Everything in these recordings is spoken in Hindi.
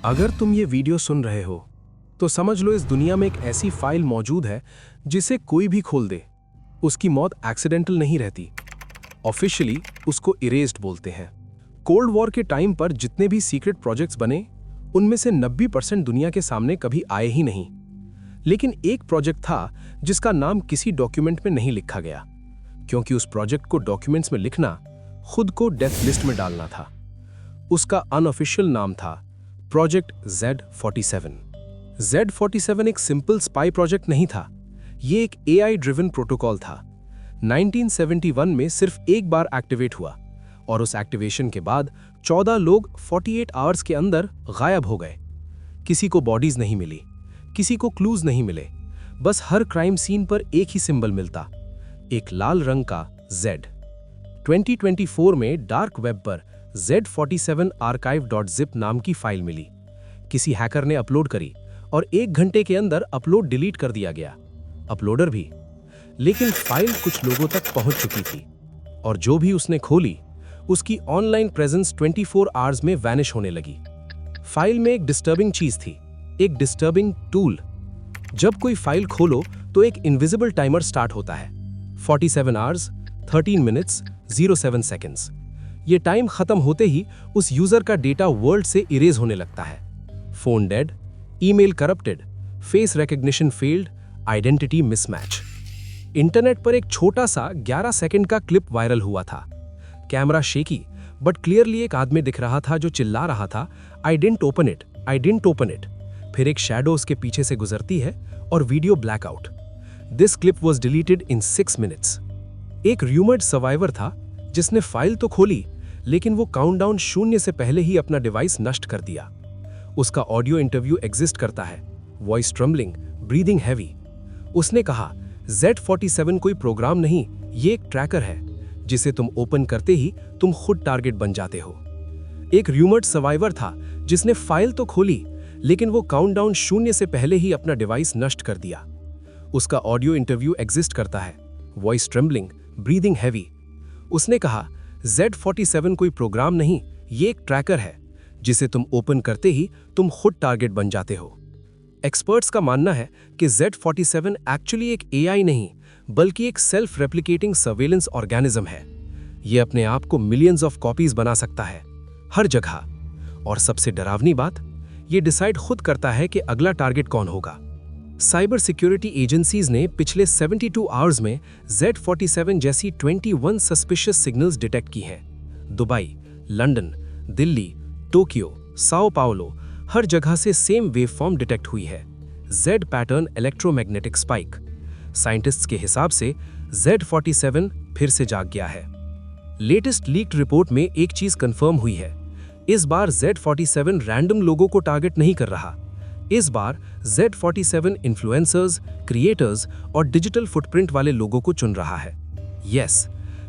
अगर तुम ये वीडियो सुन रहे हो तो समझ लो इस दुनिया में एक ऐसी फाइल मौजूद है जिसे कोई भी खोल दे। उसकी मौत एक्सीडेंटल नहीं रहती। ऑफिशियली उसको इरेज्ड बोलते हैं। कोल्ड वॉर के टाइम पर जितने भी सीक्रेट प्रोजेक्ट्स बने उनमें से 90% दुनिया के सामने कभी आए ही नहीं। लेकिन एक प्रोजेक्ट था जिसका नाम किसी डॉक्यूमेंट में नहीं लिखा गया, क्योंकि उस प्रोजेक्ट को डॉक्यूमेंट्स में लिखना खुद को डेथ लिस्ट में डालना था। उसका अनऑफिशियल नाम था प्रोजेक्ट Z47। Z47 एक सिंपल स्पाई प्रोजेक्ट नहीं था, ये एक AI ड्रिवन प्रोटोकॉल था। 1971 में सिर्फ एक बार एक्टिवेट हुआ और उस एक्टिवेशन के बाद 14 लोग 48 आवर्स के अंदर गायब हो गए। किसी को बॉडीज नहीं मिली, किसी को क्लूज नहीं मिले, बस हर क्राइम सीन पर एक ही सिंबल मिलता, एक लाल रंग का Z। 2024 में डार्क वेब पर Z47 archive.zip नाम की फाइल मिली। किसी हैकर ने अपलोड करी और 1 घंटे के अंदर अपलोड डिलीट कर दिया गया, अपलोडर भी। लेकिन फाइल कुछ लोगों तक पहुंच चुकी थी और जो भी उसने खोली उसकी ऑनलाइन प्रेजेंस 24 आवर्स में वैनिश होने लगी। फाइल में एक डिस्टर्बिंग चीज थी, एक डिस्टर्बिंग टूल। जब कोई फाइल खोलो तो एक इनविजिबल टाइमर स्टार्ट होता है, 47 आवर्स 13 मिनट्स 07 सेकेंड्स। ये टाइम खत्म होते ही उस यूजर का डेटा वर्ल्ड से इरेज होने लगता है। Phone dead, email corrupted, face recognition failed, identity mismatch. Internet पर एक छोटा सा 11 सेकंड का क्लिप वायरल हुआ था। कैमरा शेकी बट क्लियरली एक आदमी दिख रहा था जो चिल्ला रहा था, I didn't open it, I didn't open it. फिर एक शैडो उसके पीछे से गुजरती है और video blackout. This clip was deleted in 6 minutes. एक र्यूमर्ड सर्वाइवर था जिसने फाइल तो खोली लेकिन वो काउंटडाउन 0 से पहले ही अपना डिवाइस नष्ट कर दिया। उसका ऑडियो इंटरव्यू एग्जिस्ट करता है, वॉइस ट्रम्बलिंग, ब्रीदिंग हैवी। उसने कहा, Z47 कोई प्रोग्राम नहीं, ये एक ट्रैकर है जिसे तुम ओपन करते ही तुम खुद टारगेट बन जाते हो। एक र्यूमर्ड सर्वाइवर था जिसने फाइल तो खोली लेकिन वो काउंटडाउन 0 से पहले ही अपना डिवाइस नष्ट कर दिया। उसका ऑडियो इंटरव्यू एग्जिस्ट करता है, वॉइस ट्रम्बलिंग, ब्रीदिंग हैवी। उसने कहा, Z47 कोई प्रोग्राम नहीं, ये एक ट्रैकर है जिसे तुम ओपन करते ही तुम खुद टारगेट बन जाते हो। एक्सपर्ट्स का मानना है कि Z47 एक्चुअली एक AI नहीं बल्कि एक सेल्फ रेप्लिकेटिंग सर्वेलेंस ऑर्गेनिज्म है। ये अपने आप को मिलियंस ऑफ कॉपीज बना सकता है, हर जगह। और सबसे डरावनी बात, ये डिसाइड खुद करता है कि अगला टारगेट कौन होगा। साइबर सिक्योरिटी एजेंसीज ने पिछले 72 आवर्स में Z47 जैसी 21 सस्पिशियस सिग्नल्स डिटेक्ट की हैं। Dubai, London, Delhi, Tokyo, Sao Paulo, हर जगह से सेम वेवफॉर्म डिटेक्ट हुई है, Z pattern electromagnetic spike. Scientists के हिसाब से Z47 फिर से जाग गया है। लेटेस्ट लीक्ड रिपोर्ट में एक चीज कंफर्म हुई है, इस बार Z47 रैंडम लोगों को टारगेट नहीं कर रहा। इस बार Z47 इन्फ्लुएंसर्स, क्रिएटर्स और डिजिटल फुटप्रिंट वाले लोगों को चुन रहा है। यस,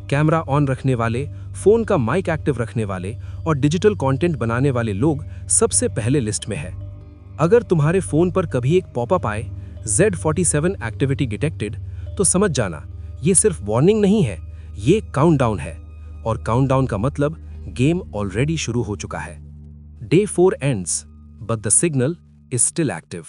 कैमरा ऑन रखने वाले, फोन का माइक एक्टिव रखने वाले और डिजिटल कंटेंट बनाने वाले लोग सबसे पहले लिस्ट में है। अगर तुम्हारे फोन पर कभी एक पॉपअप आए, Z47 एक्टिविटी डिटेक्टेड, तो समझ जाना ये सिर्फ वार्निंग नहीं है, ये काउंटडाउन है। और काउंटडाउन का मतलब गेम ऑलरेडी शुरू हो चुका है। Day 4 ends, but the signal is still active.